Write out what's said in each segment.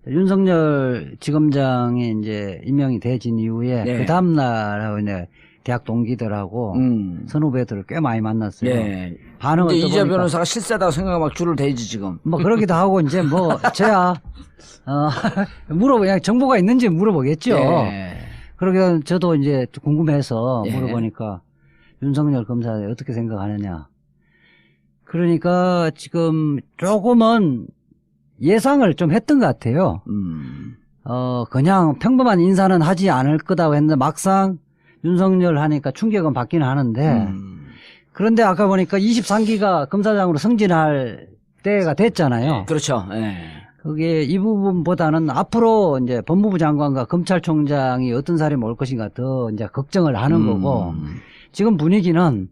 윤석열 지검장이 이제 임명이 되진 이후에 네. 그 다음날 이제 대학 동기들하고 선후배들을 꽤 많이 만났어요. 예. 반응을 이제 이재 떠보니까 변호사가 실세다고 생각하고 막 줄을 대지 지금. 뭐 그러기도 하고 이제 뭐 저야 그냥 정보가 있는지 물어보겠죠. 예. 그러게 저도 이제 궁금해서 예. 물어보니까 윤석열 검사 어떻게 생각하느냐. 그러니까 지금 조금은 예상을 좀 했던 것 같아요. 그냥 평범한 인사는 하지 않을 거다고 했는데 막상 윤석열 하니까 충격은 받기는 하는데 그런데 아까 보니까 23기가 검사장으로 승진할 때가 됐잖아요. 그렇죠. 예. 그게 이 부분보다는 앞으로 이제 법무부 장관과 검찰총장이 어떤 사람이 올 것인가 더 이제 걱정을 하는 거고 지금 분위기는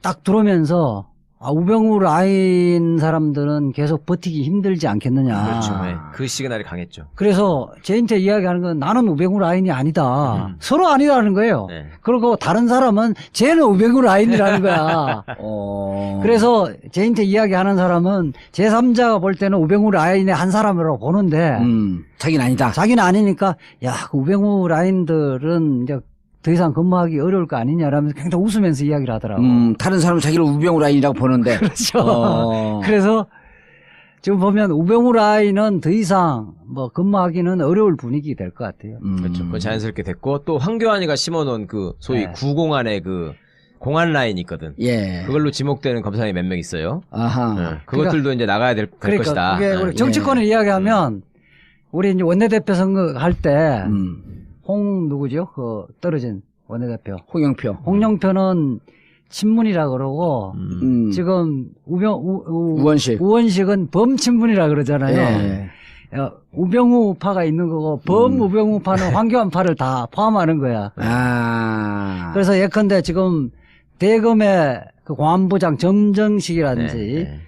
딱 들어오면서 우병우 라인 사람들은 계속 버티기 힘들지 않겠느냐. 그렇죠. 네. 그 시그널이 강했죠. 그래서 제한테 이야기하는 건 나는 우병우 라인이 아니다. 서로 아니라는 거예요. 네. 그리고 다른 사람은 쟤는 우병우 라인이라는 거야. 그래서 제한테 이야기하는 사람은 제3자가 볼 때는 우병우 라인의 한 사람이라고 보는데 자기는 아니다. 자기는 아니니까 야, 그 우병우 라인들은 이제 더 이상 근무하기 어려울 거 아니냐라면서 굉장히 웃으면서 이야기를 하더라고. 다른 사람은 자기를 우병우 라인이라고 보는데. 그렇죠. 그래서 지금 보면 우병우 라인은 더 이상 뭐 근무하기는 어려울 분위기 될 것 같아요. 그렇죠. 그건 자연스럽게 됐고 또 황교안이가 심어놓은 그 소위 네. 구공안의 그 공안 라인이 있거든. 예. 그걸로 지목되는 검사님이 몇 명 있어요. 아하. 네. 그것들도 이제 나가야 될 그러니까 것이다. 그게 우리 네. 정치권을 이야기하면 우리 이제 원내대표 선거 할 때 누구죠? 그 떨어진 원내대표. 홍영표. 홍영표는 친문이라 그러고 지금 우원식은 범친문이라 그러잖아요. 예. 우병우파가 있는 거고 범우병우파는 황교안파를 다 포함하는 거야. 그래서 예컨대 지금 대검의 그 공안부장 정정식이라든지 네.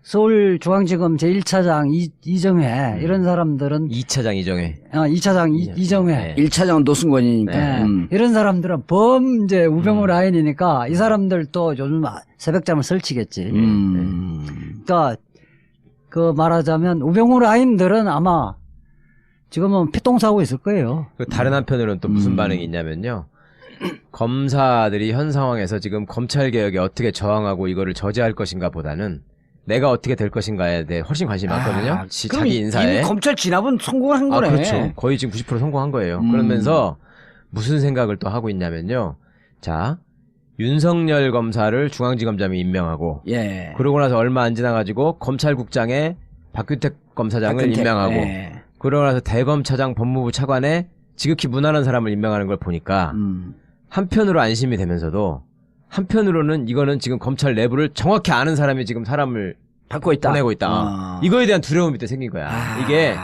서울중앙지검 제1차장 이정회 이런 사람들은 2차장 이정회. 2차장 이정회 1차장은 노승권이니까. 이런 사람들은 이제 우병우 라인이니까 이 사람들도 요즘 새벽잠을 설치겠지. 그러니까 그 말하자면 우병우 라인들은 아마 지금은 피똥싸고 있을 거예요. 그 다른 한편으로는 또 무슨 반응이 있냐면요. 검사들이 현 상황에서 지금 검찰개혁에 어떻게 저항하고 이거를 저지할 것인가 보다는 내가 어떻게 될 것인가에 대해 훨씬 관심이 많거든요. 자기 인사에. 이미 검찰 진압은 성공한 거네. 그렇죠. 거의 지금 90% 성공한 거예요. 그러면서 무슨 생각을 또 하고 있냐면요. 자, 윤석열 검사를 중앙지검장이 임명하고 예. 그러고 나서 얼마 안 지나가지고 검찰국장에 박규택 검사장을 임명하고 그러고 나서 대검차장 법무부 차관에 지극히 무난한 사람을 임명하는 걸 보니까 한편으로 안심이 되면서도 한편으로는 이거는 지금 검찰 내부를 정확히 아는 사람이 지금 사람을 받고 있다. 보내고 있다. 이거에 대한 두려움이 또 생긴 거야. 이게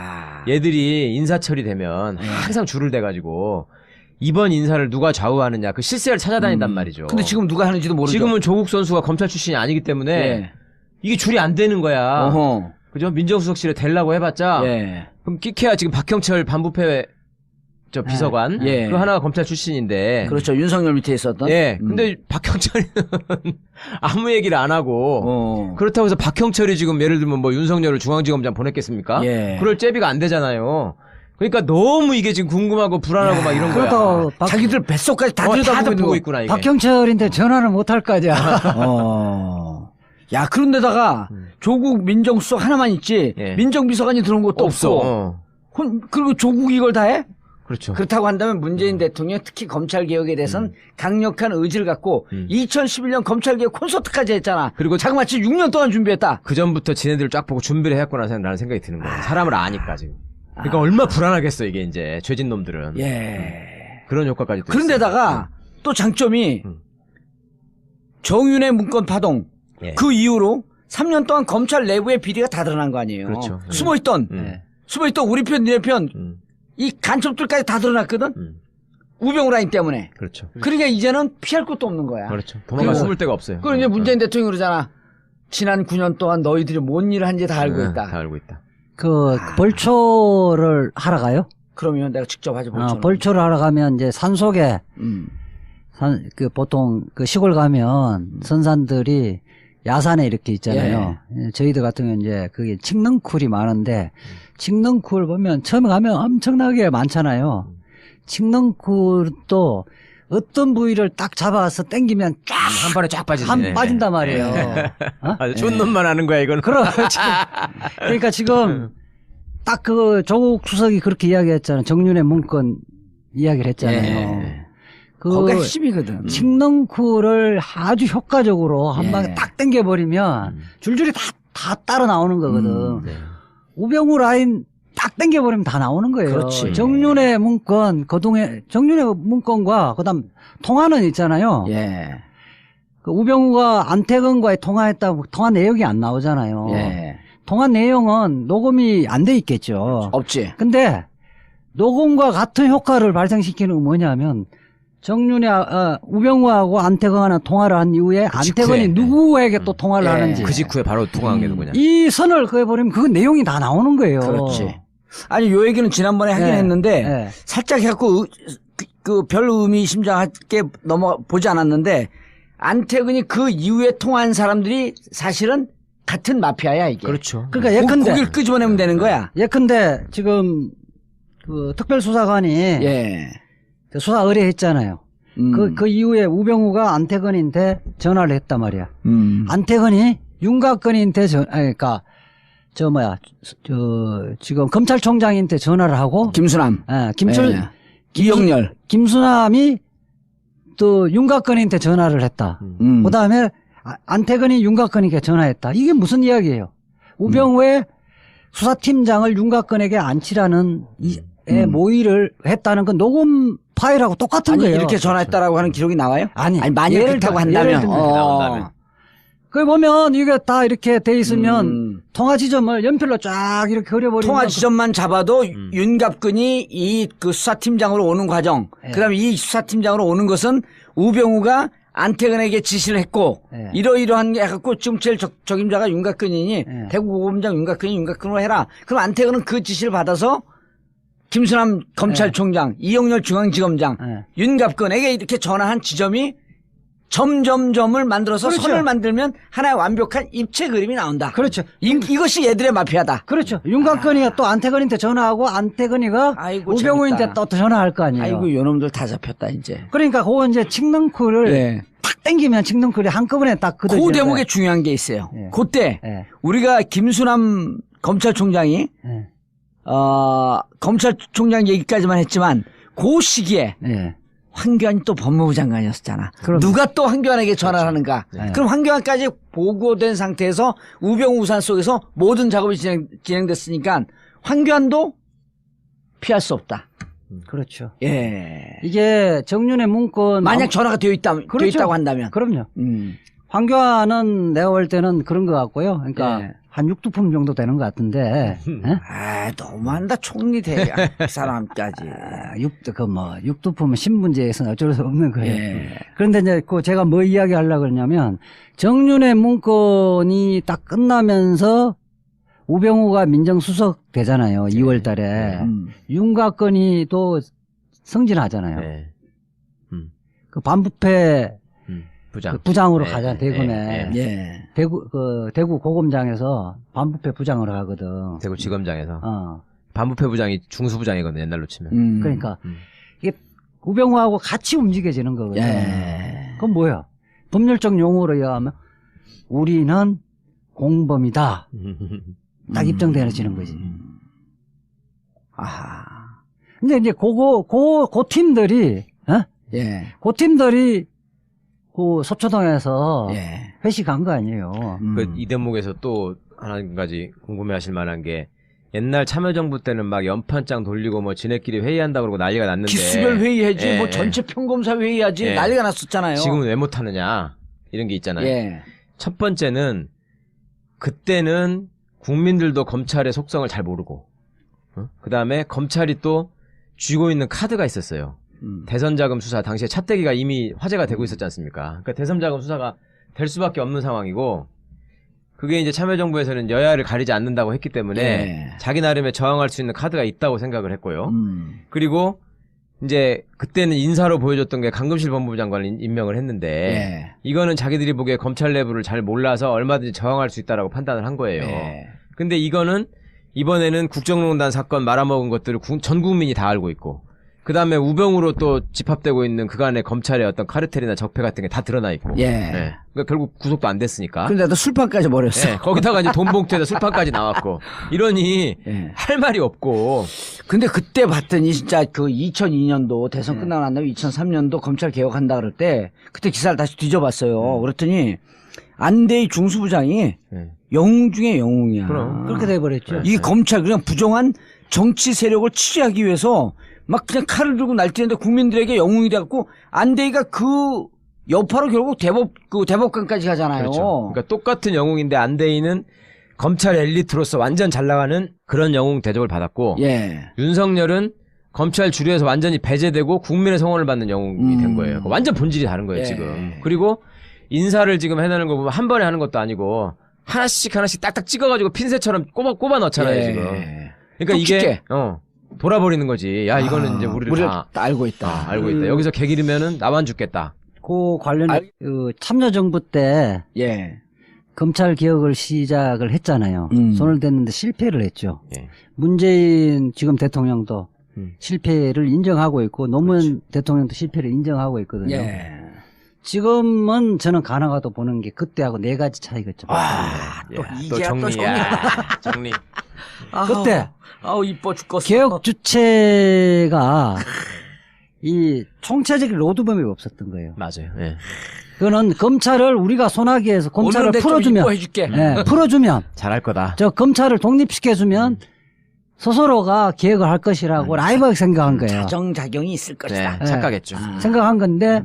얘들이 인사 처리되면 항상 줄을 대가지고 이번 인사를 누가 좌우하느냐 그 실세를 찾아다닌단 말이죠. 근데 지금 누가 하는지도 모르죠. 지금은 조국 선수가 검찰 출신이 아니기 때문에 이게 줄이 안 되는 거야. 그죠? 민정수석실에 대려고 해봤자 그럼 끼케야 지금 박형철 반부패 저 비서관 그 하나가 검찰 출신인데 그렇죠. 윤석열 밑에 있었던. 근데 박형철이는 아무 얘기를 안 하고 그렇다고 해서 박형철이 지금 예를 들면 뭐 윤석열을 중앙지검장 보냈겠습니까? 그럴 제비가 안 되잖아요. 그러니까 너무 이게 지금 궁금하고 불안하고 막 이런 거야. 자기들 뱃속까지 다 들여다보고 있구나 이게. 박형철인데 전화를 못 할 거 아니야. 야, 그런데다가 조국 민정수석 하나만 있지 민정비서관이 들어온 것도 없어. 그리고 조국이 이걸 다 해? 그렇죠. 그렇다고 한다면 문재인 대통령 특히 검찰개혁에 대해서는 강력한 의지를 갖고 2011년 검찰개혁 콘서트까지 했잖아. 그리고 자그마치 6년 동안 준비했다. 그 전부터 지네들을 쫙 보고 준비를 해왔구나 라는 생각이 드는 거예요. 사람을 아니까 지금. 그러니까 얼마나 불안하겠어 이게 이제 죄진 놈들은. 그런 효과까지. 그런데다가 또 장점이 정윤의 문건 파동 그 이후로 3년 동안 검찰 내부의 비리가 다 드러난 거 아니에요. 그렇죠. 숨어있던 우리 편, 네 편, 이 간첩들까지 다 드러났거든? 우병우 라인 때문에. 그렇죠. 그러니까 이제는 피할 것도 없는 거야. 그렇죠. 도망가 숨을 데가 없어요. 그럼 이제 문재인 대통령이 그러잖아. 지난 9년 동안 너희들이 뭔 일을 한지 다 알고 있다. 다 알고 있다. 벌초를 하러 가요? 그러면 내가 직접 하지 벌초를 하러 가면 이제 산속에, 보통 그 시골 가면 선산들이 야산에 이렇게 있잖아요. 저희들 같은 경우는 이제 그게 칡넝쿨이 많은데 칡넝쿨 보면 처음에 가면 엄청나게 많잖아요. 칡넝쿨도 어떤 부위를 딱 잡아서 당기면 쫙 한 번에 쫙 빠지네. 빠진단 말이에요. 어? 아주 좋은 놈만 하는 거야 이건. 그렇지. 그러니까 지금 딱 그 조국 수석이 그렇게 이야기했잖아요. 정윤의 문건 이야기를 했잖아요. 거기가 핵심이거든. 칡넝쿨을 아주 효과적으로 한 방에 딱 당겨버리면 줄줄이 다 따라 나오는 거거든. 우병우 라인 딱 당겨버리면 다 나오는 거예요. 그렇지. 정윤의 문건, 정윤의 문건과 그다음 통화는 있잖아요. 그 우병우가 안태근과의 통화했다고 통화 내역이 안 나오잖아요. 통화 내용은 녹음이 안 돼 있겠죠. 없지. 근데 녹음과 같은 효과를 발생시키는 건 뭐냐면 우병우하고 안태근하고 통화를 한 이후에 안태근이 누구에게 또 통화를 하는지 그 직후에 바로 통화한 게 누구냐. 이 선을 그어버리면 그 내용이 다 나오는 거예요. 그렇지. 아니 요 얘기는 지난번에 하긴 했는데 살짝 해갖고 그 별 의미심장하게 보지 않았는데 안태근이 그 이후에 통화한 사람들이 사실은 같은 마피아야 이게. 그렇죠. 그러니까 예컨대 고기를 끄집어내면 되는 거야. 예컨대 지금 그 특별수사관이 수사 의뢰했잖아요. 그 이후에 우병우가 안태근한테 전화를 했단 말이야. 안태근이 윤곽근한테 그러니까 지금 검찰총장한테 전화를 하고 김수남, 이영렬, 김수남이 또 윤곽근한테 전화를 했다. 그다음에 안태근이 윤곽근에게 전화했다. 이게 무슨 이야기예요? 우병우의 수사팀장을 윤곽근에게 안치라는 모의를 했다는 건 녹음 파일하고 똑같은 거예요. 이렇게 전화했다라고 하는 기록이 나와요? 아니 만약 그렇다고 한다면. 나온다면. 그 보면 이게 다 이렇게 돼 있으면 통화 지점을 연필로 쫙 이렇게 그려버리면 통화 지점만 잡아도 윤갑근이 이 그 수사팀장으로 오는 과정, 그다음에 이 수사팀장으로 오는 것은 우병우가 안태근에게 지시를 했고 이러이러한 게 해갖고 지금 제일 적임자가 윤곽근이니 대구고검장 윤곽근으로 해라. 그럼 안태근은 그 지시를 받아서 김수남 검찰총장, 이영렬 중앙지검장, 윤갑근에게 이렇게 전화한 지점이 점점점을 만들어서 그렇죠. 선을 만들면 하나의 완벽한 입체 그림이 나온다. 그렇죠. 이것이 얘들의 마피아다. 그렇죠. 윤곽근이가 또 안태근한테 전화하고 안태근이가 우병우한테 또 전화할 거 아니에요. 아이고 요놈들 다 잡혔다 이제. 그러니까 그거 이제 칡넝쿨을 탁 당기면 칡넝쿨이 한꺼번에 딱 그 대목에 중요한 게 있어요. 그때 우리가 김수남 검찰총장이 검찰총장 얘기까지만 했지만 그 시기에 황교안이 또 법무부 장관이었잖아. 누가 또 황교안에게 전화를 하는가. 그럼 황교안까지 보고된 상태에서 우병우 우산 속에서 모든 작업이 진행됐으니까 황교안도 피할 수 없다. 그렇죠. 이게 정윤의 문건 만약 전화가 되어 있다고 한다면. 그럼요. 황교안은 내가 볼 때는 그런 것 같고요. 그러니까 한 6두품 정도 되는 것 같은데. 너무한다. 총리 대장 사람까지. 6두품은 신분제에서는 어쩔 수 없는 거예요. 그런데 이제 제가 뭐 이야기 하려고 그러냐면 정윤의 문건이 딱 끝나면서 우병우가 민정수석 되잖아요. 2월 달에. 윤곽근이 또 승진하잖아요. 그 반부패 부장으로 가잖아, 대구에. 대구 고검장에서 반부패 부장으로 가거든. 대구 지검장에서. 반부패 부장이 중수부장이거든, 옛날로 치면. 그러니까 이게 우병우하고 같이 움직여지는 거거든. 그건 뭐야? 법률적 용어로 얘기하면 우리는 공범이다. 딱 입증되어지는 거지. 근데 이제 그 팀들이, 그 팀들이 그 소초동에서 회식한 거 아니에요. 이 대목에서 또 한 가지 궁금해하실 만한 게 옛날 참여정부 때는 막 연판장 돌리고 뭐 지네끼리 회의한다고 그러고 난리가 났는데 기수별 회의하지 뭐 전체 평검사 회의하지 난리가 났었잖아요. 지금은 왜 못하느냐 이런 게 있잖아요. 첫 번째는 그때는 국민들도 검찰의 속성을 잘 모르고 그 다음에 검찰이 또 쥐고 있는 카드가 있었어요. 대선자금 수사 당시에 차떼기가 이미 화제가 되고 있었지 않습니까? 그러니까 대선자금 수사가 될 수밖에 없는 상황이고 그게 이제 참여정부에서는 여야를 가리지 않는다고 했기 때문에 자기 나름의 저항할 수 있는 카드가 있다고 생각을 했고요. 그리고 이제 그때는 인사로 보여줬던 게 강금실 법무부 장관을 임명을 했는데 예. 이거는 자기들이 보기에 검찰 내부를 잘 몰라서 얼마든지 저항할 수 있다라고 판단을 한 거예요. 예. 근데 이거는 이번에는 국정농단 사건 말아먹은 것들을 전 국민이 다 알고 있고 그 다음에 우병우로 또 집합되고 있는 그간의 검찰의 어떤 카르텔이나 적폐 같은 게 다 드러나 있고. 예. 그러니까 결국 구속도 안 됐으니까. 근데도 술판까지 버렸어. 예, 거기다가 이제 돈 봉투에다 술판까지 나왔고. 이러니 예. 할 말이 없고. 근데 그때 봤더니 진짜 그 2002년도 대선 끝나고 난 다음에 2003년도 검찰 개혁한다 그럴 때 그때 기사를 다시 뒤져봤어요. 그랬더니 안대희 중수부장이 영웅 중에 영웅이야. 그럼. 그렇게 돼버렸죠. 이 검찰 그냥 부정한 정치 세력을 취재하기 위해서 막 그냥 칼을 들고 날뛰는데 국민들에게 영웅이 돼갖고 안대희가 그 여파로 결국 대법관까지 가잖아요. 그렇죠. 그러니까 똑같은 영웅인데 안대희는 검찰 엘리트로서 완전 잘 나가는 그런 영웅 대접을 받았고 예. 윤석열은 검찰 주류에서 완전히 배제되고 국민의 성원을 받는 영웅이 된 거예요. 그러니까 완전 본질이 다른 거예요, 예. 지금. 그리고 인사를 지금 해내는 거 보면 한 번에 하는 것도 아니고 하나씩 딱딱 찍어가지고 핀셋처럼 꼽아 넣잖아요, 예. 지금. 그러니까 이게 돌아버리는 거지. 야, 이거는 이제 우리를 다 알고 있다. 알고 있다. 여기서 개 기르면은 나만 죽겠다. 그 관련해 그 참여정부 때 예. 검찰 개혁을 시작을 했잖아요. 손을 댔는데 실패를 했죠. 예. 문재인 지금 대통령도 실패를 인정하고 있고 노무현 대통령도 실패를 인정하고 있거든요. 예. 지금은 저는 가나가도 보는 게 그때하고 네 가지 차이겠죠. 또 야, 이제야 정리. 또 정리. 정리. 그때 아우 이뻐 죽겠어. 개혁 주체가 이 총체적인 로드맵이 없었던 거예요. 맞아요. 예. 그거는 검찰을 우리가 손하게 해서 검찰을 오늘은 풀어주면, 이뻐해줄게. 풀어주면, 잘할 거다. 저 검찰을 독립시켜주면 스스로가 개혁을 할 것이라고 라이브하게 생각한 거예요. 자정작용이 있을 것이다. 네, 착각했죠. 생각한 건데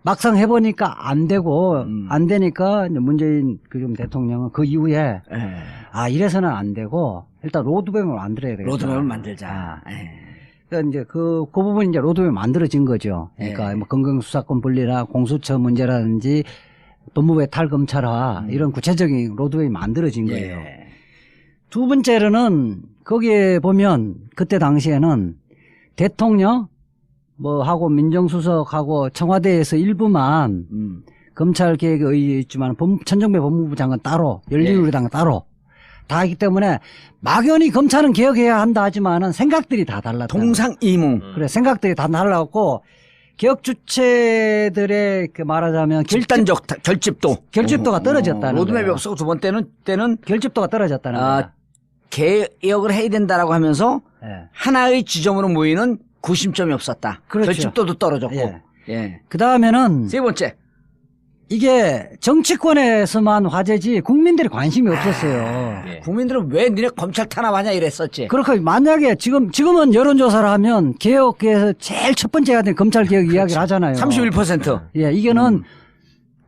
막상 해보니까 안 되고 안 되니까 이제 문재인 그 대통령은 그 이후에 예. 이래서는 안 되고 일단 로드맵을 만들어야 되겠다. 로드맵을 만들자. 그러니까 이제 그 부분이 이제 로드맵이 만들어진 거죠. 그러니까 뭐 건강수사권 분리나 공수처 문제라든지 법무부의 탈검찰화 이런 구체적인 로드맵이 만들어진 거예요. 두 번째로는 거기에 보면 그때 당시에는 대통령 뭐 하고 민정수석하고 청와대에서 일부만 검찰 개혁에 의했지만 천정배 법무부 장관 따로 열린우리당 따로 다 하기 때문에 막연히 검찰은 개혁해야 한다 하지만은 생각들이 다 달랐다. 동상이몽. 그래 생각들이 다 달랐고 개혁 주체들의 그 말하자면 집단적 결집도가 떨어졌다는 로드맵이 거예요. 없었고 두 번째는 결집도가 떨어졌다는 거예요. 개혁을 해야 된다라고 하면서 하나의 지점으로 모이는 구심점이 없었다. 그렇죠. 결집도도 떨어졌고. 그 다음에는 세 번째. 이게 정치권에서만 화제지 국민들이 관심이 없었어요. 국민들은 왜 니네 검찰 탄압하냐 이랬었지. 그렇게 만약에 지금은 여론조사를 하면 개혁에서 제일 첫 번째 해야 되는 검찰 개혁 이야기를 하잖아요. 31%. 이거는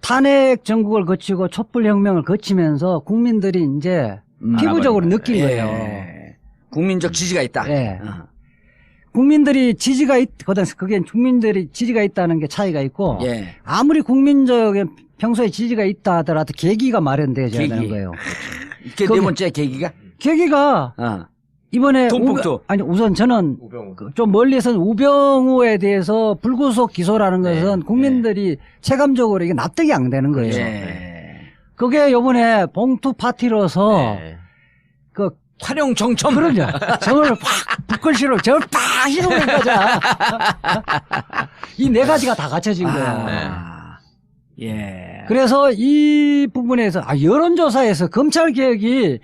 탄핵 정국을 거치고 촛불혁명을 거치면서 국민들이 이제 피부적으로 느낀 거예요. 국민적 지지가 있다. 국민들이 지지가 그게 국민들이 지지가 있다는 게 차이가 있고 아무리 국민적인 평소에 지지가 있다 하더라도 계기가 마련돼야 되는 거예요. 네 번째 계기가 이번에 돈봉투. 우선 저는 좀 멀리서는 우병우에 대해서 불구속 기소라는 것은 국민들이 체감적으로 이게 납득이 안 되는 거예요. 그게 요번에 봉투 파티로서 그 활용 정점. 그러죠. 저걸 확 북글씨로 저걸 팍 실어버린 거죠. 이 네 가지가 다 갖춰진 거야. 그래서 이 부분에서 여론조사에서 검찰 개혁이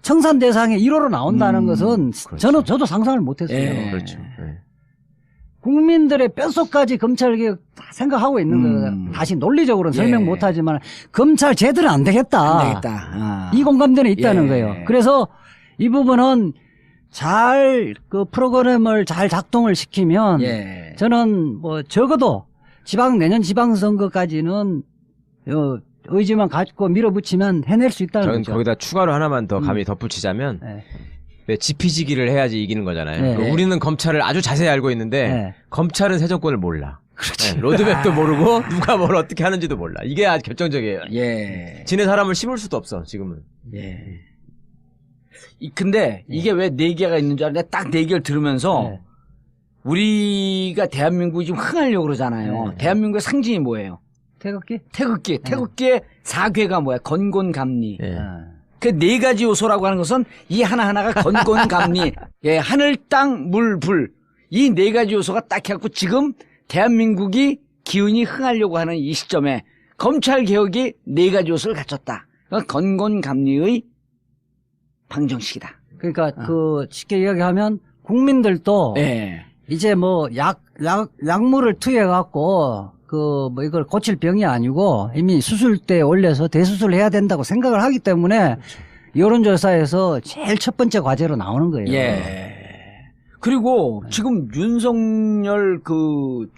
청산 대상의 1호로 나온다는 것은 그렇죠. 저도 상상을 못했어요. 그렇죠. 국민들의 뼛속까지 검찰 개혁 다 생각하고 있는 거예요. 다시 논리적으로는 설명 못하지만 검찰 제대로 안 되겠다. 안 되겠다. 이 공감대는 있다는 거예요. 그래서 이 부분은 잘 그 프로그램을 잘 작동을 시키면 저는 뭐 적어도 내년 지방선거까지는 의지만 갖고 밀어붙이면 해낼 수 있다는 저는 거죠. 거기다 추가로 하나만 더 감히 덧붙이자면 왜 지피지기를 해야지 이기는 거잖아요. 우리는 검찰을 아주 자세히 알고 있는데 검찰은 새 정권을 몰라. 로드맵도 모르고 누가 뭘 어떻게 하는지도 몰라. 이게 아주 결정적이에요. 지네 사람을 심을 수도 없어 지금은. 근데 이게 왜 네 개가 있는 줄 알았는데 딱 네 개를 들으면서 우리가 대한민국이 지금 흥하려고 그러잖아요. 네. 대한민국의 상징이 뭐예요? 태극기? 태극기. 태극기의 사괴가 뭐야? 건곤감리. 예. 그 네 가지 요소라고 하는 것은 이 하나하나가 건곤감리. 예, 하늘, 땅, 물, 불. 이 네 가지 요소가 딱 해갖고 지금 대한민국이 기운이 흥하려고 하는 이 시점에 검찰 개혁이 네 가지 요소를 갖췄다. 그러니까 건곤감리의 방정식이다. 그러니까 그 쉽게 이야기하면 국민들도 예. 이제 뭐 약물을 투여해 갖고 그 뭐 이걸 고칠 병이 아니고 이미 수술대에 올려서 대수술을 해야 된다고 생각을 하기 때문에 여론조사에서 제일 첫 번째 과제로 나오는 거예요. 예. 그리고 지금 윤석열 그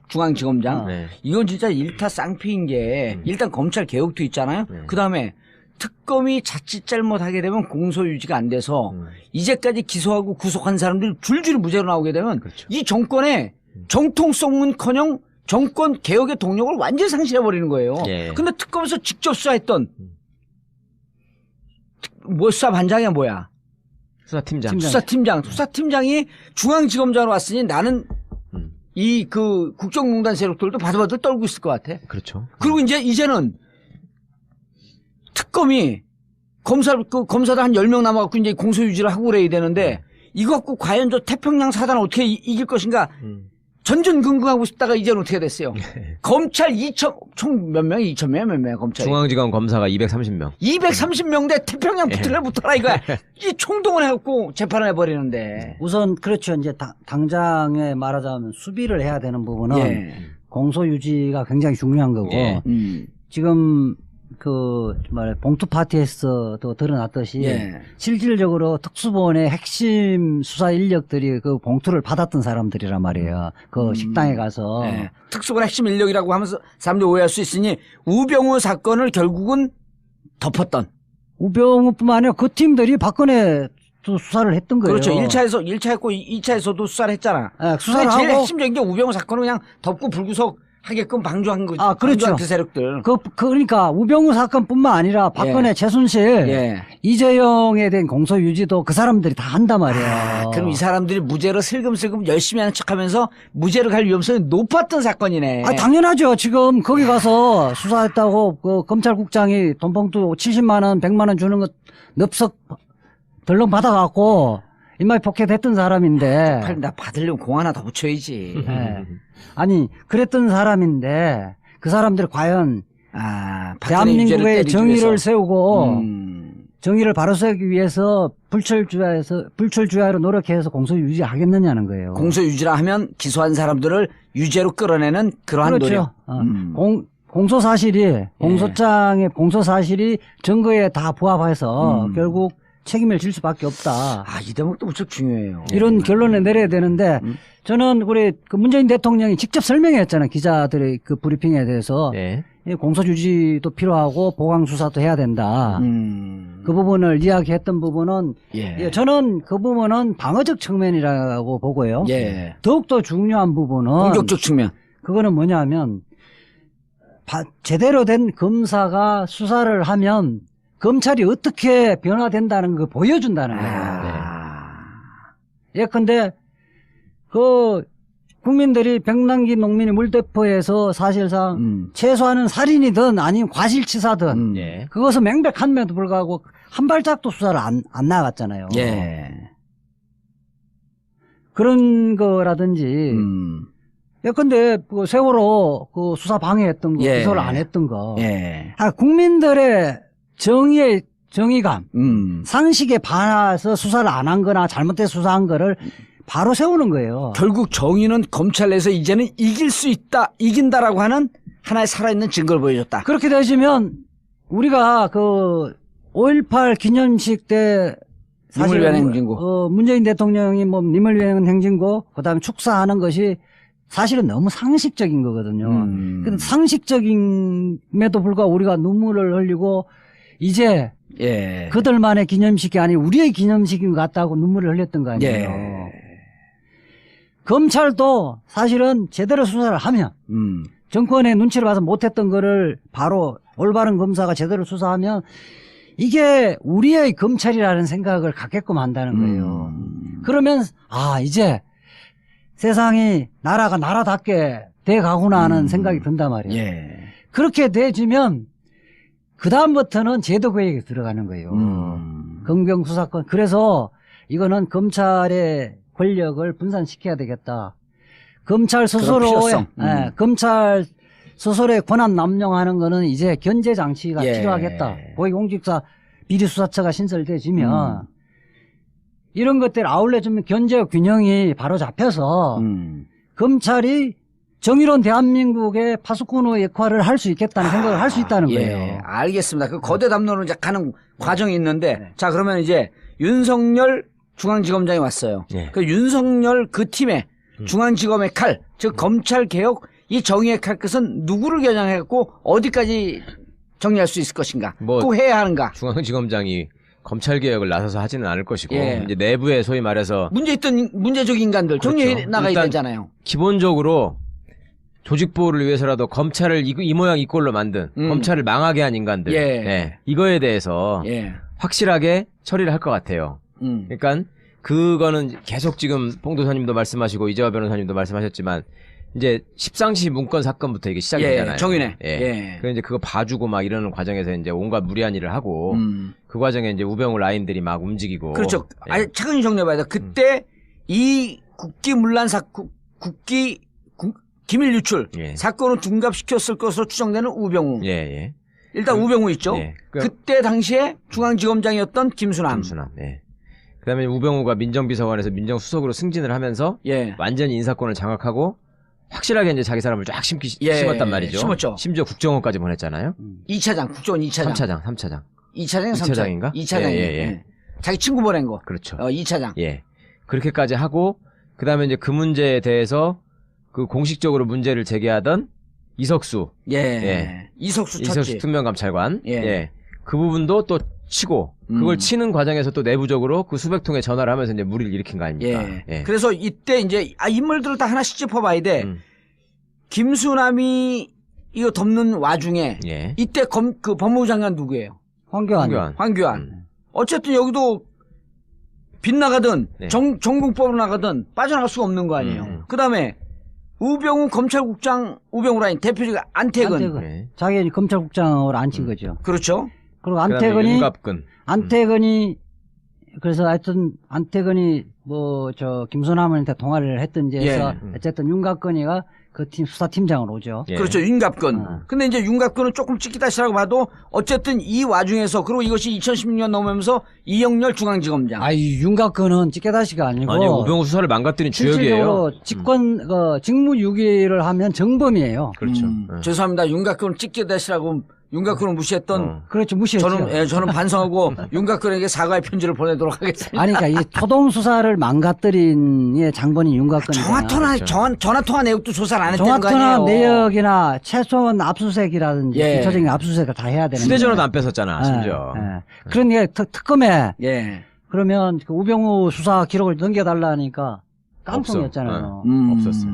중앙지검장 네. 이건 진짜 일타 쌍피인 게 일단 검찰 개혁도 있잖아요. 그 다음에 특검이 자칫 잘못하게 되면 공소유지가 안 돼서 이제까지 기소하고 구속한 사람들 줄줄이 무죄로 나오게 되면 그렇죠. 이 정권의 정통성은커녕 정권 개혁의 동력을 완전히 상실해버리는 거예요. 예. 근데 특검에서 직접 수사했던 뭐 수사 반장이야 뭐야? 수사팀장. 수사팀장이 중앙지검장으로 왔으니 나는 이 그 국정농단 세력들도 바들바들 떨고 있을 것 같아. 그렇죠. 그리고 이제는 특검이 검사들 한 10명 남아갖고 이제 공소유지를 하고 그래야 되는데 이거 갖고 과연 저 태평양 사단을 어떻게 이길 것인가 전전긍긍하고 싶다가 이제는 어떻게 됐어요? 검찰 총 몇 명이 2,000명 몇 명이야 검찰이? 중앙지검 검사가 230명. 230명 대 태평양 붙어라 이거야. 이 총동원 해갖고 재판을 해버리는데. 우선 그렇죠. 이제 당장에 말하자면 수비를 해야 되는 부분은 예. 공소유지가 굉장히 중요한 거고 예. 지금 그 말해 봉투 파티에서도 드러났듯이 예. 실질적으로 특수본의 핵심 수사 인력들이 그 봉투를 받았던 사람들이란 말이에요. 그 식당에 가서 네. 특수본 핵심 인력이라고 하면서 사람들이 오해할 수 있으니 우병우 사건을 결국은 덮었던. 우병우뿐만 아니라 그 팀들이 박근혜 또 수사를 했던 거예요. 그렇죠. 1차 했고 2차에서도 수사를 했잖아. 네, 수사를 제일 하고 핵심적인 게 우병우 사건을 그냥 덮고 불구속 하게끔 방조한 거죠. 아, 그렇죠. 방조한 그 세력들. 그러니까 우병우 사건뿐만 아니라 박근혜, 예. 최순실, 예. 이재용에 대한 공소유지도 그 사람들이 다 한단 말이에요. 그럼 이 사람들이 무죄로 슬금슬금 열심히 하는 척하면서 무죄로 갈 위험성이 높았던 사건이네. 아, 당연하죠. 지금 거기 가서 수사했다고 그 검찰국장이 돈봉투 70만 원, 100만 원 주는 거 넙석 덜렁 받아갖고 인마이 포켓했던 사람인데. 나 받으려면 공 하나 더 붙여야지. 예. 아니 그랬던 사람인데 그 사람들이 과연 대한민국의 정의를 세우고 정의를 바로 세우기 위해서 불철주야로 노력해서 공소유지하겠느냐는 거예요. 공소유지라 하면 기소한 사람들을 유죄로 끌어내는 그러한 그렇죠. 노력. 공소사실이 공소장의 공소사실이 증거에 다 부합해서 결국 책임을 질 수밖에 없다. 이 대목도 무척 중요해요. 이런 결론을 내려야 되는데 저는 우리 그 문재인 대통령이 직접 설명했잖아요. 기자들의 그 브리핑에 대해서 네. 공소유지도 필요하고 보강 수사도 해야 된다. 그 부분을 이야기했던 부분은 예. 저는 그 부분은 방어적 측면이라고 보고요. 예. 더욱더 중요한 부분은 공격적 측면. 그거는 뭐냐면 제대로 된 검사가 수사를 하면 검찰이 어떻게 변화된다는 걸 보여준다는 거예요. 예컨대 그 국민들이 병남기 농민이 물대포에서 사실상 최소한은 살인이든 아니면 과실치사든 예. 그것은 명백한데도 불구하고 한 발짝도 수사를 안 나갔잖아요. 예. 그런 거라든지 예컨대 그 세월호 그 수사 방해했던 거 예. 기소를 안 했던 거 예. 국민들의 정의감 상식에 반해서 수사를 안 한 거나 잘못된 수사한 거를 바로 세우는 거예요. 결국 정의는 검찰 내에서 이제는 이길 수 있다, 이긴다라고 하는 하나의 살아있는 증거를 보여줬다. 그렇게 되시면 우리가 그 5.18 기념식 때 님을 위한 행진곡. 문재인 대통령이 뭐 님을 위한 행진곡 그다음에 축사하는 것이 사실은 너무 상식적인 거거든요. 근데 상식적임에도 불구하고 우리가 눈물을 흘리고 이제 예. 그들만의 기념식이 아니고 우리의 기념식인 것 같다고 눈물을 흘렸던 거 아니에요. 예. 검찰도 사실은 제대로 수사를 하면 정권의 눈치를 봐서 못했던 거를 바로 올바른 검사가 제대로 수사하면 이게 우리의 검찰이라는 생각을 갖게끔 한다는 거예요. 그러면 이제 세상이 나라가 나라답게 돼가구나 하는 생각이 든단 말이에요. 예. 그렇게 돼지면 그 다음부터는 제도 개혁에 들어가는 거예요. 검경 수사권. 그래서 이거는 검찰의 권력을 분산시켜야 되겠다. 검찰 스스로의 검찰 스스로의 권한 남용하는 거는 이제 견제 장치가 예. 필요하겠다. 고위공직자 비리수사처가 신설돼지면 이런 것들 아울러주면 견제 균형이 바로 잡혀서 검찰이 정의로운 대한민국의 파수꾼의 역할을 할 수 있겠다는 생각을 할 수 있다는 예. 거예요. 알겠습니다. 그 거대 담론으로 이제 가는 과정이 있는데 자 그러면 이제 윤석열 중앙지검장이 왔어요. 예. 그 윤석열 그 팀의 중앙지검의 칼, 즉 검찰 개혁 이 정의의 칼 끝은 누구를 겨냥해갖고 어디까지 정리할 수 있을 것인가? 뭐 꼭 해야 하는가? 중앙지검장이 검찰 개혁을 나서서 하지는 않을 것이고 예. 이제 내부에 소위 말해서 문제적 인간들 정리해 그렇죠. 나가야 일단 되잖아요. 기본적으로 조직 보호를 위해서라도 검찰을 이 모양 이 꼴로 만든 검찰을 망하게 한 인간들 예. 예. 이거에 대해서 예. 확실하게 처리를 할 것 같아요. 그러니까 그거는 계속 지금 봉 도사님도 말씀하시고 이재화 변호사님도 말씀하셨지만 이제 십상시 문건 사건부터 이게 시작이 되잖아요. 예. 정윤회. 예. 예. 그래서 이제 그거 봐주고 막 이러는 과정에서 이제 온갖 무리한 일을 하고 그 과정에 이제 우병우 라인들이 막 움직이고 그렇죠. 예. 아니, 차근히 정리해봐야 돼. 그때 이 국기문란 기밀 유출 예. 사건을 둔갑시켰을 것으로 추정되는 우병우. 예, 예. 일단 우병우 있죠. 예. 그때 당시에 중앙지검장이었던 김수남. 예. 그다음에 우병우가 민정비서관에서 민정수석으로 승진을 하면서 예. 완전히 인사권을 장악하고 확실하게 이제 자기 사람을 쫙 예. 심었단 말이죠. 심었죠. 심지어 국정원까지 보냈잖아요. 2차장, 국정원 2차장. 3차장, 3차장. 2차장, 2차장인가? 2차장. 예, 예, 예. 자기 친구 보낸 거. 그렇죠. 2차장. 예. 그렇게까지 하고 그다음에 이제 그 문제에 대해서 그 공식적으로 문제를 제기하던 이석수. 예. 예. 이석수 이석수 특명감찰관. 예. 예. 그 부분도 또 치고 그걸 치는 과정에서 또 내부적으로 그 수백 통의 전화를 하면서 이제 무리를 일으킨 거 아닙니까? 예. 예. 그래서 이때 이제 인물들을 다 하나씩 짚어봐야 돼. 김수남이 이거 덮는 와중에 예. 이때 그 법무부 장관 누구예요? 황교안. 황교안. 어쨌든 여기도 빗나가든 네. 정공법으로 나가든 빠져나갈 수가 없는 거 아니에요. 그다음에 우병우 검찰국장 우병우 라인 대표적인 안태근. 네. 자기 검찰국장으로 앉힌 거죠. 그렇죠. 그리고 그다음에 윤갑근. 안태근이 그래서 하여튼 안태근이 뭐 저 김수남한테 통화를 했든지 해서 어쨌든 윤곽근이가 그 팀 수사팀장으로 오죠. 예. 그렇죠. 윤갑근. 근데 이제 윤갑근은 조금 찍기다시라고 봐도 어쨌든 이 와중에서 그리고 이것이 2016년 넘으면서 이영렬 중앙지검장. 아이 윤곽근은 찍게다시가 아니고 아니 우병우 수사를 망가뜨린 주역이에요. 실질적으로 직무유기를 하면 정범이에요. 그렇죠. 죄송합니다. 윤곽근을 찍기다시라고 윤곽근을 무시했던 그렇죠. 무시했죠. 저는 반성하고 윤곽근에게 사과의 편지를 보내도록 하겠습니다. 아니 그러니까 이 초동 수사를 망가뜨린 예 장본인 윤곽근이잖아요. 전화통화 내역도 조사를 안 했다는 거 전화통화 아니에요. 내역이나 최소한 압수수색이라든지 예. 기초적인 압수수색을 다 해야 되는 휴대전화도 안 뺏었잖아, 심지어. 그런 게 특검에 예. 그러면 그 우병우 수사 기록을 넘겨달라니까 깡통이었잖아요. 없었어.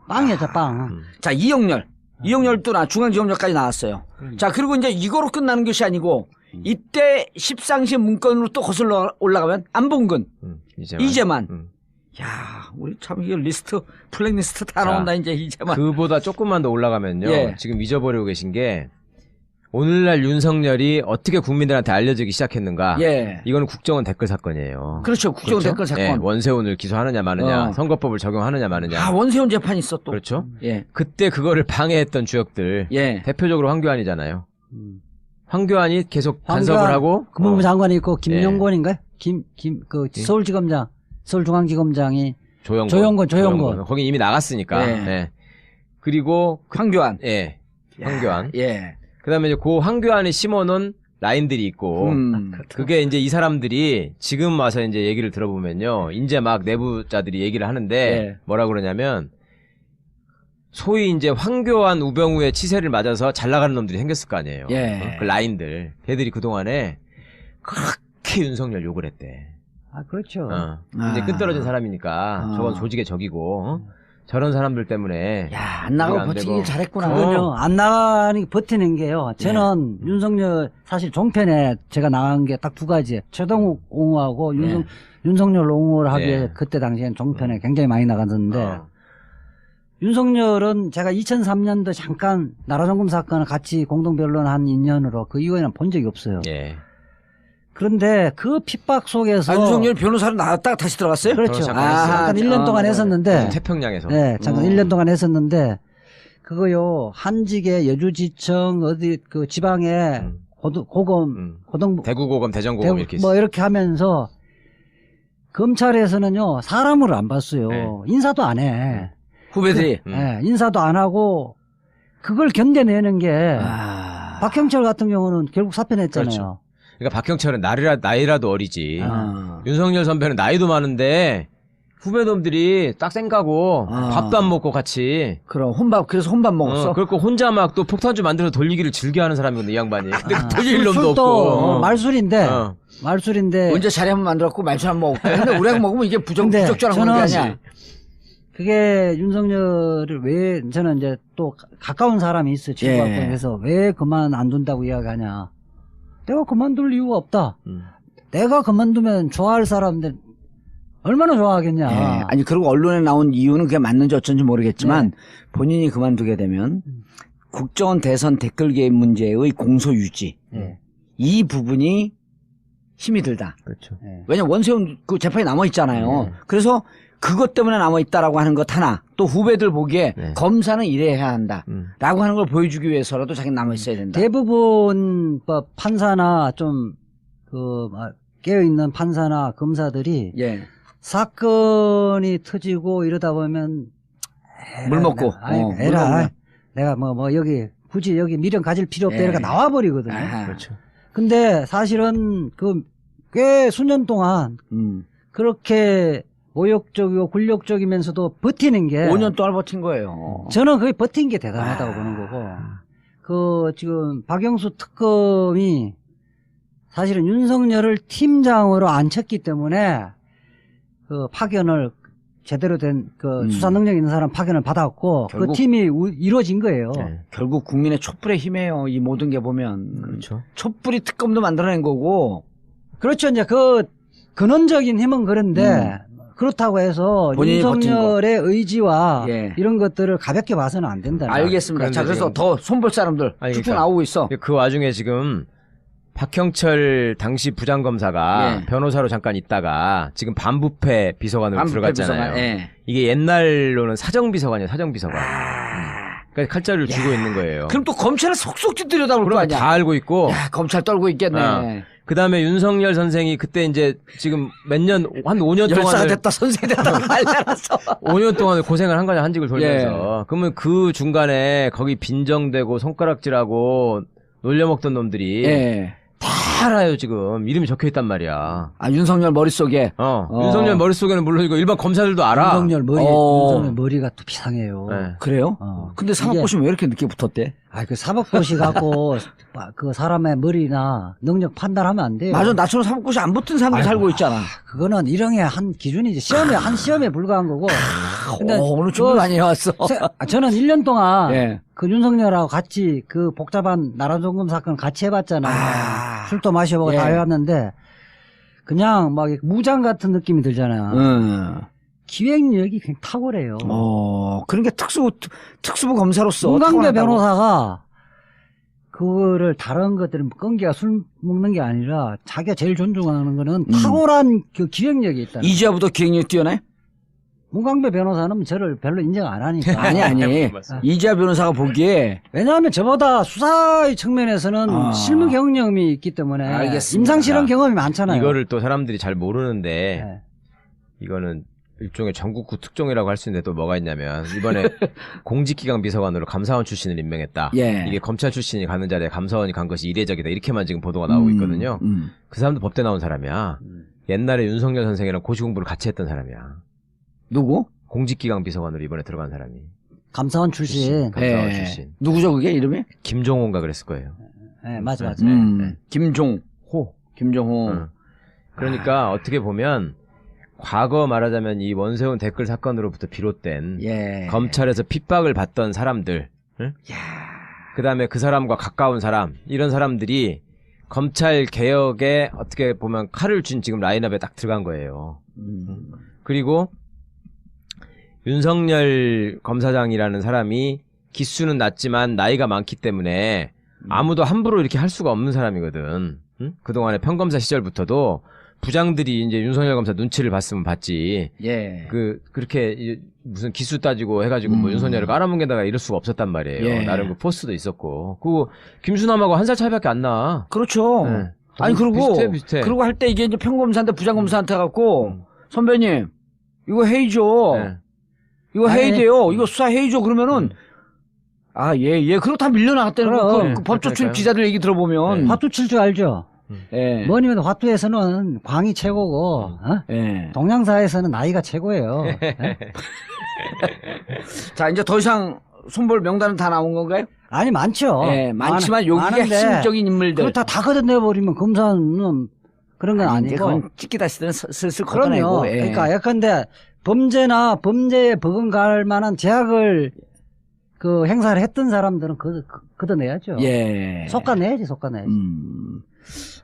빵이었죠, 빵. 자, 이영렬도 중앙지검장까지 나왔어요. 자, 그리고 이제 이거로 끝나는 것이 아니고 이때 십상시 문건으로 또 거슬러 올라가면 안봉근, 이재만. 야, 우리 참 이게 블랙리스트 다 나온다 이제 이재만. 그보다 조금만 더 올라가면요. 예. 지금 잊어버리고 계신 게 오늘날 윤석열이 어떻게 국민들한테 알려지기 시작했는가. 예. 이거는 국정원 댓글 사건이에요. 그렇죠. 국정원 댓글 사건. 예, 원세훈을 기소하느냐 마느냐, 선거법을 적용하느냐 마느냐. 아, 원세훈 재판이 있어 또. 그렇죠. 예. 그때 그거를 방해했던 주역들. 예. 대표적으로 황교안이잖아요. 황교안이 계속 간섭을 하고. 법무부 장관이 있고 김용건인가요? 서울지검장, 서울중앙지검장이 조영건. 거기 이미 나갔으니까. 예. 예. 그리고 황교안. 예. 황교안. 예. 그다음에 이제 그 황교안이 심어놓은 라인들이 있고 그게 이제 이 사람들이 지금 와서 이제 얘기를 들어보면요. 이제 막 내부자들이 얘기를 하는데 예. 뭐라 그러냐면 소위 이제 황교안 우병우의 치세를 맞아서 잘 나가는 놈들이 생겼을 거 아니에요. 예. 그 라인들. 걔들이 그동안에 그렇게 윤석열 욕을 했대. 아, 그렇죠. 이제 끈떨어진 사람이니까 저건 조직의 적이고 저런 사람들 때문에 야, 안 나가고 안 버티길 되고. 잘했구나. 그건요, 안 나가니 버티는 게요. 저는 윤석열, 사실 종편에 제가 나간 게 딱 두 가지. 최동욱 옹호하고 윤석열 옹호를 하기에 네. 그때 당시엔 종편에 굉장히 많이 나갔었는데, 윤석열은 제가 2003년도 잠깐 나라정금 사건을 같이 공동 변론한 인연으로 그 이후에는 본 적이 없어요. 예. 그런데 그 핍박 속에서. 윤석열 변호사로 나왔다가 다시 들어갔어요? 그렇죠. 잠깐 잠깐 했어요. 1년 동안 네. 했었는데. 태평양에서. 네, 잠깐 1년 동안 했었는데, 그거요, 한직의 여주지청, 어디, 그 지방에 고등, 대구고검, 대전고검 이렇게 뭐 이렇게 하면서, 검찰에서는요, 사람을 안 봤어요. 네. 인사도 안 해. 후배들이. 네, 인사도 안 하고, 그걸 견뎌내는 게, 박형철 같은 경우는 결국 사표 냈잖아요. 그렇죠. 그러니까 박형철은 나이라도 어리지. 아. 윤석열 선배는 나이도 많은데 후배놈들이 딱 생가고 밥도 안 먹고 같이. 그럼 그래서 혼밥 먹었어? 그리고 혼자 막 또 폭탄주 만들어서 돌리기를 즐겨하는 사람이거든 이 양반이. 근데 돌릴 놈도 술도 없고. 말술인데, 말술인데. 언제 자리 한번 만들었고 말술 한번 먹고. 근데 우리가 먹으면 이게 근데 부적절한 건 저는 아니야. 그게 윤석열을 왜, 저는 이제 또 가까운 사람이 있어, 친구가. 예. 그래서 왜 그만 안 둔다고 이야기하냐. 내가 그만둘 이유가 없다. 내가 그만두면 좋아할 사람들 얼마나 좋아하겠냐. 예. 아니, 그리고 언론에 나온 이유는 그게 맞는지 어쩐지 모르겠지만 네. 본인이 그만두게 되면 국정원 대선 댓글 개입 문제의 공소 유지. 예. 이 부분이 힘이 들다. 그렇죠. 예. 왜냐면 원세훈 그 재판이 남아있잖아요. 그래서 그것 때문에 남아있다라고 하는 것 하나, 또 후배들 보기에 네. 검사는 이래야 한다. 라고 하는 걸 보여주기 위해서라도 자기는 남아있어야 된다. 대부분 뭐 판사나 좀 깨어있는 판사나 검사들이 예. 사건이 터지고 이러다 보면 물 먹고. 물 먹네. 먹네. 내가 뭐 여기 굳이 여기 미련 가질 필요 없다 예. 이렇게 나와버리거든요. 아하. 그렇죠. 근데 사실은 꽤 수년 동안 그렇게 모욕적이고 굴욕적이면서도 버티는 게 5년 동안 버틴 거예요. 저는 그게 버틴 게 대단하다고 보는 거고 지금 박영수 특검이 사실은 윤석열을 팀장으로 앉혔기 때문에 그 파견을 제대로 된 수사 능력 있는 사람 파견을 받았고 그 팀이 이루어진 거예요. 네. 결국 국민의 촛불의 힘이에요. 이 모든 게 보면. 그렇죠. 촛불이 특검도 만들어낸 거고. 그렇죠. 이제 근원적인 힘은 그런데 그렇다고 해서 윤석열의 의지와 예. 이런 것들을 가볍게 봐서는 안 된다. 알겠습니다. 자, 그래서 더 손볼 사람들 쭉쭉 그러니까 나오고 있어. 그 와중에 지금 박형철 당시 부장검사가 예. 변호사로 잠깐 있다가 지금 반부패 비서관으로 들어갔잖아요. 비서관, 예. 이게 옛날로는 사정비서관이에요. 사정비서관. 그러니까 칼자루를 쥐고 있는 거예요. 그럼 또 검찰을 속속 들여다볼 거 그럼 아니야. 다 알고 있고. 야, 검찰 떨고 있겠네. 그 다음에 윤석열 선생이 그때 이제 지금 한 5년 열사가 동안을 됐다, 선생이 됐다, 난리 났어. 5년 동안 고생을 한 거냐, 한직을 돌면서. 그러면 그 중간에 거기 빈정대고 손가락질하고 놀려먹던 놈들이 예. 다 알아요, 지금. 이름이 적혀 있단 말이야. 아, 윤석열 머릿속에. 윤석열 머릿속에는 물론 이거 일반 검사들도 알아. 윤석열 머리가 또 비상해요. 네. 그래요? 근데 사법고시는 왜 이렇게 늦게 붙었대? 그 사법고시 갖고 그 사람의 머리나 능력 판단하면 안 돼요. 맞아, 나처럼 사법고시 안 붙은 사람들 살고 있잖아. 그거는 일형의 한 기준이지. 한 시험에 불과한 거고. 근데 오늘 준비 많이 해왔어. 저는 1년 동안 예. 그 윤석열하고 같이 그 복잡한 나라정금 사건 같이 해봤잖아요. 술도 마셔보고 다 해왔는데 그냥 막 무장 같은 느낌이 들잖아요. 기획력이 굉장히 탁월해요. 그러니까 특수부 검사로서. 문강배 변호사가 그거를 다른 것들은 끈기가 술 먹는 게 아니라 자기가 제일 존중하는 거는 탁월한 그 기획력이 있다. 이지아보다 기획력이 뛰어나요? 문강배 변호사는 저를 별로 인정 안 하니까. 아니. 이지아 변호사가 보기에. 왜냐하면 저보다 수사의 측면에서는 실무 경험이 있기 때문에. 알겠습니다. 임상실험 경험이 많잖아요. 이거를 또 사람들이 잘 모르는데 네. 이거는 일종의 전국구 특종이라고 할 수 있는데 또 뭐가 있냐면 이번에 공직기강 비서관으로 감사원 출신을 임명했다. 예. 이게 검찰 출신이 가는 자리에 감사원이 간 것이 이례적이다. 이렇게만 지금 보도가 나오고 있거든요. 그 사람도 법대 나온 사람이야. 옛날에 윤석열 선생이랑 고시 공부를 같이 했던 사람이야. 누구? 공직기강 비서관으로 이번에 들어간 사람이. 감사원 출신. 감사원 출신. 누구죠 그게 이름이? 김종호인가 그랬을 거예요. 네, 맞아. 김종호. 그러니까 어떻게 보면 과거 말하자면 이 원세훈 댓글 사건으로부터 비롯된 예. 검찰에서 핍박을 받던 사람들, 응? 그 다음에 그 사람과 가까운 사람, 이런 사람들이 검찰 개혁에 어떻게 보면 칼을 쥔 지금 라인업에 딱 들어간 거예요. 그리고 윤석열 검사장이라는 사람이 기수는 낮지만 나이가 많기 때문에 아무도 함부로 이렇게 할 수가 없는 사람이거든. 응? 그동안에 평검사 시절부터도 부장들이 이제 윤석열 검사 눈치를 봤으면 봤지. 예. 그렇게 무슨 기수 따지고 해가지고 뭐 윤석열을 깔아뭉개다가 이럴 수가 없었단 말이에요. 예. 나름 그 포스도 있었고. 그리고 김수남하고 한 살 차이밖에 안 나. 그렇죠. 네. 아니, 그리고. 비슷해. 그리고 할 때 이게 이제 평검사한테 부장검사한테 갖고, 선배님, 이거 회의죠. 네. 이거 아니, 회의돼요. 이거 수사 회의죠. 그러면은, 그렇고 다 밀려나갔다는 거. 그럼. 그 법조 출입 그러니까요. 기자들 얘기 들어보면. 화투 칠 줄 알죠? 예. 뭐니면 화투에서는 광이 최고고, 어? 예. 동양사에서는 나이가 최고예요. 자, 이제 더 이상 손볼 명단은 다 나온 건가요? 아니, 많죠. 예, 많지만 여기가 많은데 핵심적인 인물들. 그렇다 다 걷어내버리면 검사는 그런 건 아니, 이제 아니고. 그건 찍기다 시대는 슬슬 그럼요. 걷어내고. 예. 그러니까 예컨대 범죄에 버금갈 만한 제약을 그 행사를 했던 사람들은 걷어내야죠. 예. 속아내야지.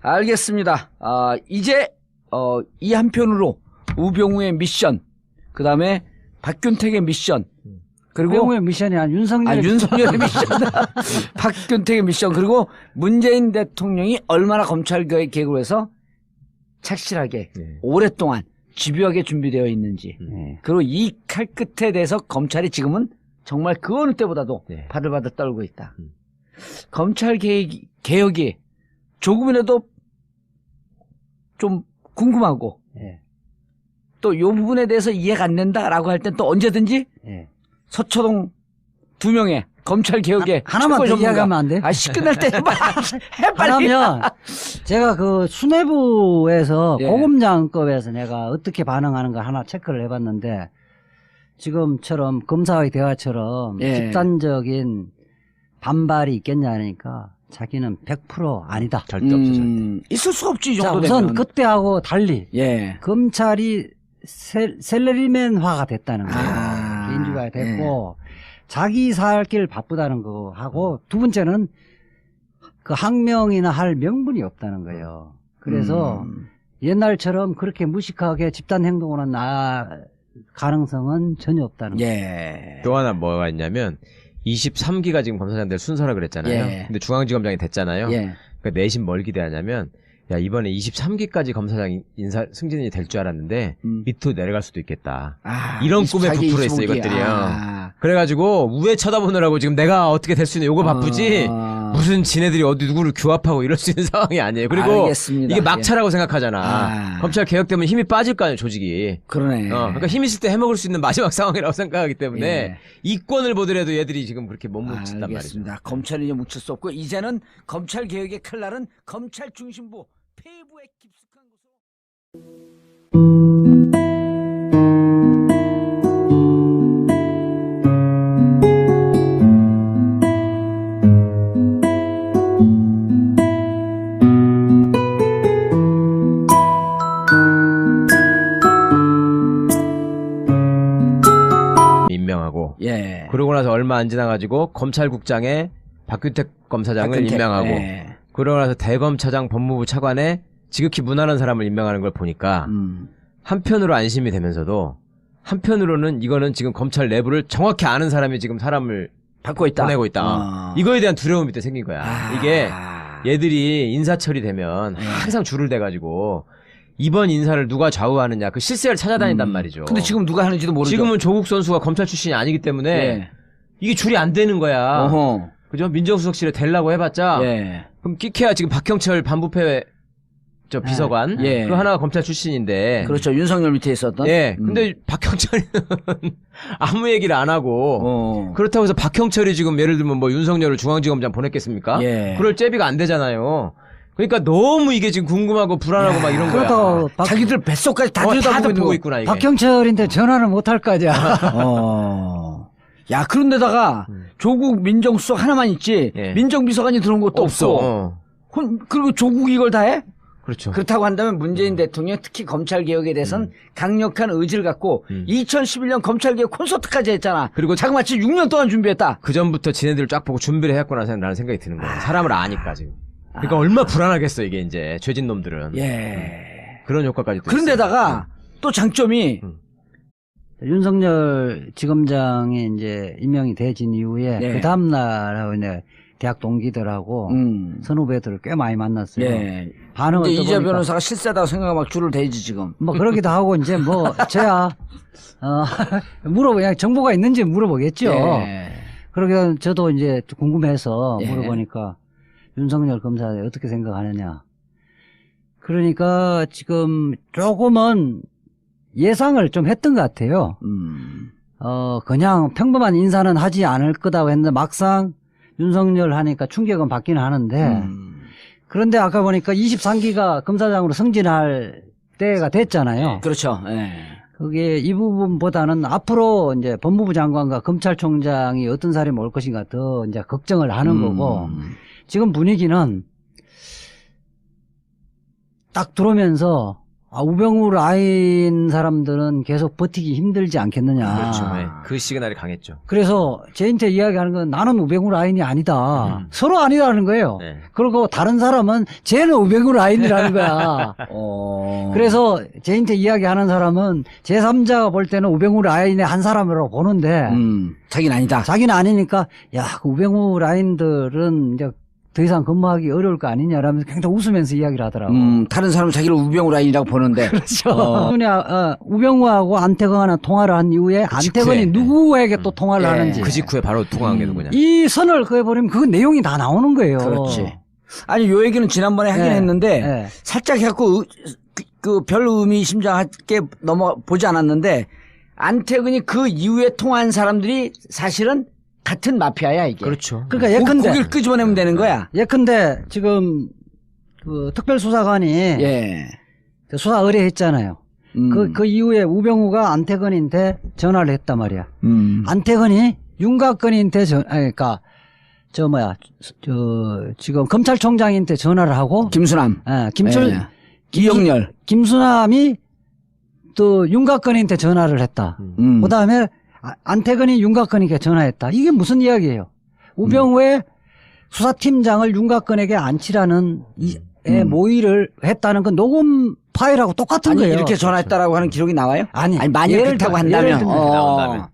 알겠습니다. 이제, 이 한편으로 우병우의 미션, 그 다음에 박균택의 미션, 그리고 우병우의 미션이 아니라 윤석열의 윤석열의 미션, 박균택의 미션, 그리고 문재인 대통령이 얼마나 검찰 개혁을 해서 착실하게 오랫동안 집요하게 준비되어 있는지, 그리고 이 칼 끝에 대해서 검찰이 지금은 정말 그 어느 때보다도 바들바들 떨고 있다. 검찰 개혁이 조금이라도 좀 궁금하고 또 이 부분에 대해서 이해가 안 된다라고 할 땐 또 언제든지 서초동 2명의 검찰 개혁에 하나만 더 이야기하면 안 돼? 끝날 때 해봐. 해 빨리. 하나면 제가 그 수뇌부에서 예. 고검장급에서 내가 어떻게 반응하는가 하나 체크를 해봤는데 지금처럼 검사의 대화처럼 예. 집단적인 반발이 있겠냐 하니까 자기는 100% 아니다. 절대 없죠, 절대. 있을 수 없지 이 자, 정도 우선 되면. 그때하고 달리 예. 검찰이 셀러리맨화가 됐다는 거예요. 개인주의가 됐고 자기 살 길 바쁘다는 거 하고 두 번째는 그 항명이나 할 명분이 없다는 거예요. 그래서 옛날처럼 그렇게 무식하게 집단 행동으로 나아갈 가능성은 전혀 없다는 거예요. 예. 또 하나 뭐가 있냐면 23기가 지금 검사장들 순서라 그랬잖아요. 예. 근데 중앙지검장이 됐잖아요. 예. 그러니까 내심 뭘 기대하냐면 야 이번에 23기까지 검사장 승진이 될 줄 알았는데 밑으로 내려갈 수도 있겠다. 이런 꿈에 24기, 부풀어 있어 25기. 이것들이요. 그래가지고 우회 쳐다보느라고 지금 내가 어떻게 될 수 있는 요거 바쁘지 무슨 지네들이 어디 누구를 규합하고 이럴 수 있는 상황이 아니에요. 그리고 알겠습니다. 이게 막차라고 생각하잖아. 아. 검찰 개혁되면 힘이 빠질 거 아니에요 조직이. 그러네. 그러니까 힘 있을 때 해먹을 수 있는 마지막 상황이라고 생각하기 때문에 예. 이권을 보더라도 얘들이 지금 그렇게 못 묻힌단 말이죠. 알겠습니다. 검찰이 이제 묻힐 수 없고 이제는 검찰 개혁의 칼날은 검찰 중심부 폐부에 깊숙한 곳으로. 임명하고 예. 그러고 나서 얼마 안 지나가지고 검찰국장에 박균택 검사장을 박균택. 임명하고 예. 그러고 나서 대검차장 법무부 차관에 지극히 무난한 사람을 임명하는 걸 보니까 한편으로 안심이 되면서도 한편으로는 이거는 지금 검찰 내부를 정확히 아는 사람이 지금 사람을 받고 있다. 보내고 있다. 이거에 대한 두려움이 또 생긴 거야. 이게 얘들이 인사 처리되면 항상 줄을 대가지고 이번 인사를 누가 좌우하느냐 그 실세를 찾아다닌단 말이죠. 근데 지금 누가 하는지도 모르죠. 지금은 조국 선수가 검찰 출신이 아니기 때문에 예. 이게 줄이 안 되는 거야. 어허. 그죠? 민정수석실에 되려고 해봤자 예. 그럼 끼케야 지금 박형철 반부패 저 비서관 예. 그 하나가 검찰 출신인데 그렇죠. 윤석열 밑에 있었던. 예. 근데 박형철이는 아무 얘기를 안 하고 그렇다고 해서 박형철이 지금 예를 들면 뭐 윤석열을 중앙지검장 보냈겠습니까? 예. 그럴 제비가 안 되잖아요. 그러니까 너무 이게 지금 궁금하고 불안하고 막 이런 거야. 그렇다고 자기들 뱃속까지 다 다 들여다보고 보고 있구나 이게. 박형철인데 전화를 못 할 거냐. 야, 그런데다가 조국 민정수석 하나만 있지. 예. 민정비서관이 들어온 것도 없어. 없고. 그리고 조국이 이걸 다 해? 그렇죠. 그렇다고 한다면 문재인 대통령 특히 검찰 개혁에 대해서는 강력한 의지를 갖고 2011년 검찰 개혁 콘서트까지 했잖아. 그리고 자그마치 6년 동안 준비했다. 그 전부터 지네들 쫙 보고 준비를 해왔구나 라는 생각이 드는 거예요. 사람을 아니까 지금. 그러니까 얼마나 불안하겠어 이게 이제 죄진 놈들은. 예. 그런 효과까지. 그런데다가 또 장점이 윤석열 지검장이 이제 임명이 되진 이후에 네. 그 다음날 이제 대학 동기들하고 선후배들을 꽤 많이 만났어요. 예. 반응을 이제 이재 떠보니까 변호사가 실세다고 생각하고 막 줄을 대지 지금. 뭐 그러기도 하고 이제 뭐 저야 그냥 정보가 있는지 물어보겠죠. 예. 그러게 저도 이제 궁금해서 예. 물어보니까 윤석열 검사 어떻게 생각하느냐. 그러니까 지금 조금은 예상을 좀 했던 것 같아요. 그냥 평범한 인사는 하지 않을 거다고 했는데 막상 윤석열 하니까 충격은 받기는 하는데 그런데 아까 보니까 23기가 검사장으로 승진할 때가 됐잖아요. 그렇죠. 예. 그게 이 부분보다는 앞으로 이제 법무부 장관과 검찰총장이 어떤 사람이 올 것인가 더 이제 걱정을 하는 거고 지금 분위기는 딱 들어오면서 우병우 라인 사람들은 계속 버티기 힘들지 않겠느냐. 그렇죠. 네. 그 시그널이 강했죠. 그래서 제인테 이야기하는 건 나는 우병우 라인이 아니다. 서로 아니라는 거예요. 네. 그리고 다른 사람은 쟤는 우병우 라인이라는 거야. 그래서 제인테 이야기하는 사람은 제3자가 볼 때는 우병우 라인의 한 사람으로 보는데 자기는 아니다. 자기는 아니니까 그 우병우 라인들은 이제 더 이상 근무하기 어려울 거 아니냐라면서 굉장히 웃으면서 이야기를 하더라고. 다른 사람은 자기를 우병우 라인이라고 보는데. 그렇죠. 우병우하고 안태근하고 통화를 한 이후에 안태근이 누구에게 또 통화를 하는지. 그 직후에 바로 통화한 게 누구냐. 이 선을 그어버리면 그 내용이 다 나오는 거예요. 그렇지. 아니, 요 얘기는 지난번에 하긴 했는데, 살짝 해갖고, 별 의미심장하게 보지 않았는데, 안태근이 그 이후에 통화한 사람들이 사실은 같은 마피아야, 이게. 그렇죠. 그러니까 예컨대. 고기를 끄집어내면 되는 거야. 예컨대 지금 그 특별수사관이 수사 의뢰했잖아요. 그 이후에 우병우가 안태근한테 전화를 했단 말이야. 안태근이 윤곽근한테 지금 검찰총장한테 전화를 하고 김수남. 이영렬. 김수남이 또 윤곽근한테 전화를 했다. 그 다음에 안태근이 윤곽근에게 전화했다. 이게 무슨 이야기예요? 우병우의 수사팀장을 윤곽근에게 안치라는 모의를 했다는 건 녹음 파일하고 똑같은 거예요. 이렇게 전화했다라고 하는 기록이 나와요? 아니 만약 그렇다고 한다면. 나온다면.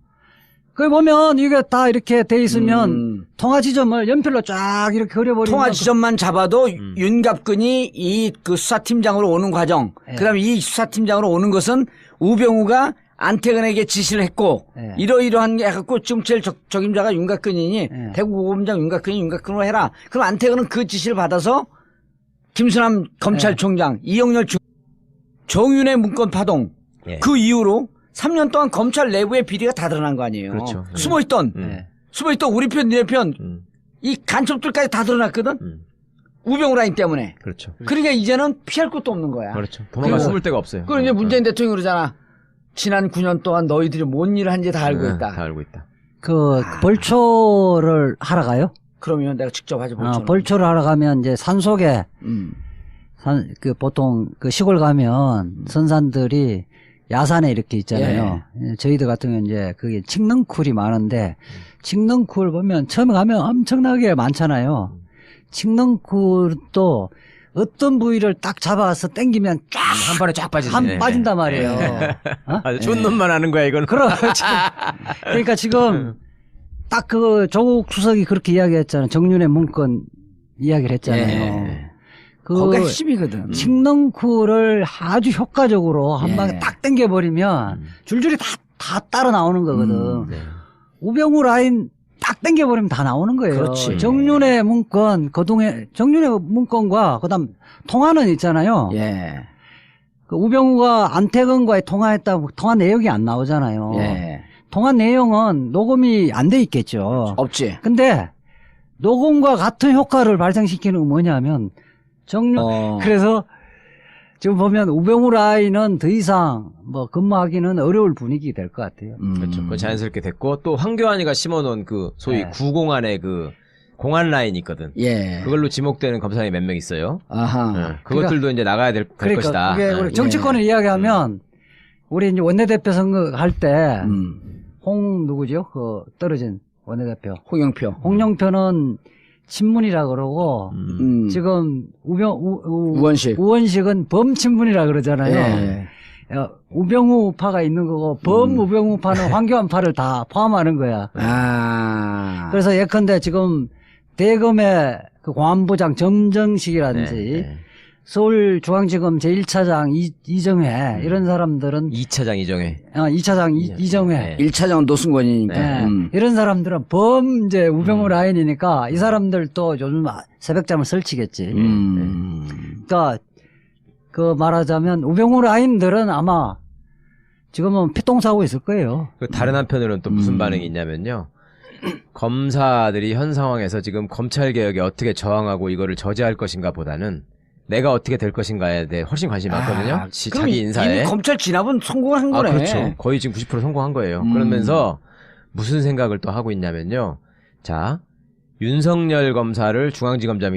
그 보면 이게 다 이렇게 돼 있으면 통화 지점을 연필로 쫙 이렇게 그려버리면 통화 지점만 잡아도 윤갑근이 이 그 수사팀장으로 오는 과정, 그다음에 이 수사팀장으로 오는 것은 우병우가 안태근에게 지시를 했고 이러이러한 게 해갖고 지금 제일 적임자가 윤곽근이니 대구고검장 윤곽근으로 해라. 그럼 안태근은 그 지시를 받아서 김수남 검찰총장, 이영렬 정윤의 문건 파동 그 이후로 3년 동안 검찰 내부의 비리가 다 드러난 거 아니에요. 그렇죠. 숨어있던 우리 편, 니네 편, 이 간첩들까지 다 드러났거든. 우병우 라인 때문에. 그렇죠. 그러니까 이제는 피할 것도 없는 거야. 그렇죠. 도망갈 숨을 데가 없어요. 그리고 이제 문재인 대통령이 그러잖아. 지난 9년 동안 너희들이 뭔 일을 한지 다 알고 있다. 다 알고 있다. 벌초를 하러 가요? 그러면 내가 직접 하지 벌초를 하러 가면 이제 산속에 보통 그 시골 가면 선산들이 야산에 이렇게 있잖아요. 저희들 같은 경우는 이제 그게 칡능쿨이 많은데 칡능쿨 보면 처음에 가면 엄청나게 많잖아요. 칡능쿨도 어떤 부위를 딱 잡아서 당기면 쫙 한 번에 쫙 빠진단 말이에요. 아주 좋은 놈만 아는 거야 이건. 그렇죠. 그러니까 지금 딱 그 조국 수석이 그렇게 이야기했잖아요. 정윤의 문건 이야기를 했잖아요. 그게 핵심이거든. 칡능쿨을 아주 효과적으로 한 방에 딱 당겨버리면 줄줄이 다 따라 나오는 거거든. 우병우 라인 딱 당겨버리면 다 나오는 거예요. 그렇지. 정윤의 문건, 정윤의 문건과 그다음 통화는 있잖아요. 그 우병우가 안태근과의 통화했다고 통화 내역이 안 나오잖아요. 통화 내용은 녹음이 안 돼 있겠죠. 없지. 근데 녹음과 같은 효과를 발생시키는 건 뭐냐면 그래서 지금 보면 우병우 라인은 더 이상 근무하기는 어려울 분위기 될 것 같아요. 그렇죠. 그 자연스럽게 됐고 또 황교안이가 심어놓은 그 소위 구공안의 그 공안 라인이 있거든. 예. 그걸로 지목되는 검사장이 몇 명 있어요. 아하. 그것들도 이제 나가야 될 그러니까 것이다. 그게 우리 정치권을 이야기하면 우리 이제 원내대표 선거 할 때 누구죠? 그 떨어진 원내대표 홍영표는 친문이라 그러고 지금 우원식은 범친문이라 그러잖아요. 예. 우병우파가 있는 거고 범우병우파는 황교안파를 다 포함하는 거야. 그래서 예컨대 지금 대검의 그 공안부장 정정식이라든지 서울중앙지검 제1차장 이정회 이런 사람들은 2차장 이정회. 2차장 이정회 1차장은 노승권이니까 이런 사람들은 범죄 우병우 라인이니까 이 사람들도 요즘 새벽잠을 설치겠지. 그러니까 그 말하자면 우병우 라인들은 아마 지금은 피똥싸고 있을 거예요. 그 다른 한편으로는 또 무슨 반응이 있냐면요. 검사들이 현 상황에서 지금 검찰 개혁에 어떻게 저항하고 이거를 저지할 것인가 보다는 내가 어떻게 될 것인가에 대해 훨씬 관심이 많거든요. 자기 인사에. 이미 검찰 진압은 성공을 한 거네. 그렇죠. 거의 지금 90% 성공한 거예요. 그러면서 무슨 생각을 또 하고 있냐면요. 자, 윤석열 검사를 중앙지검장이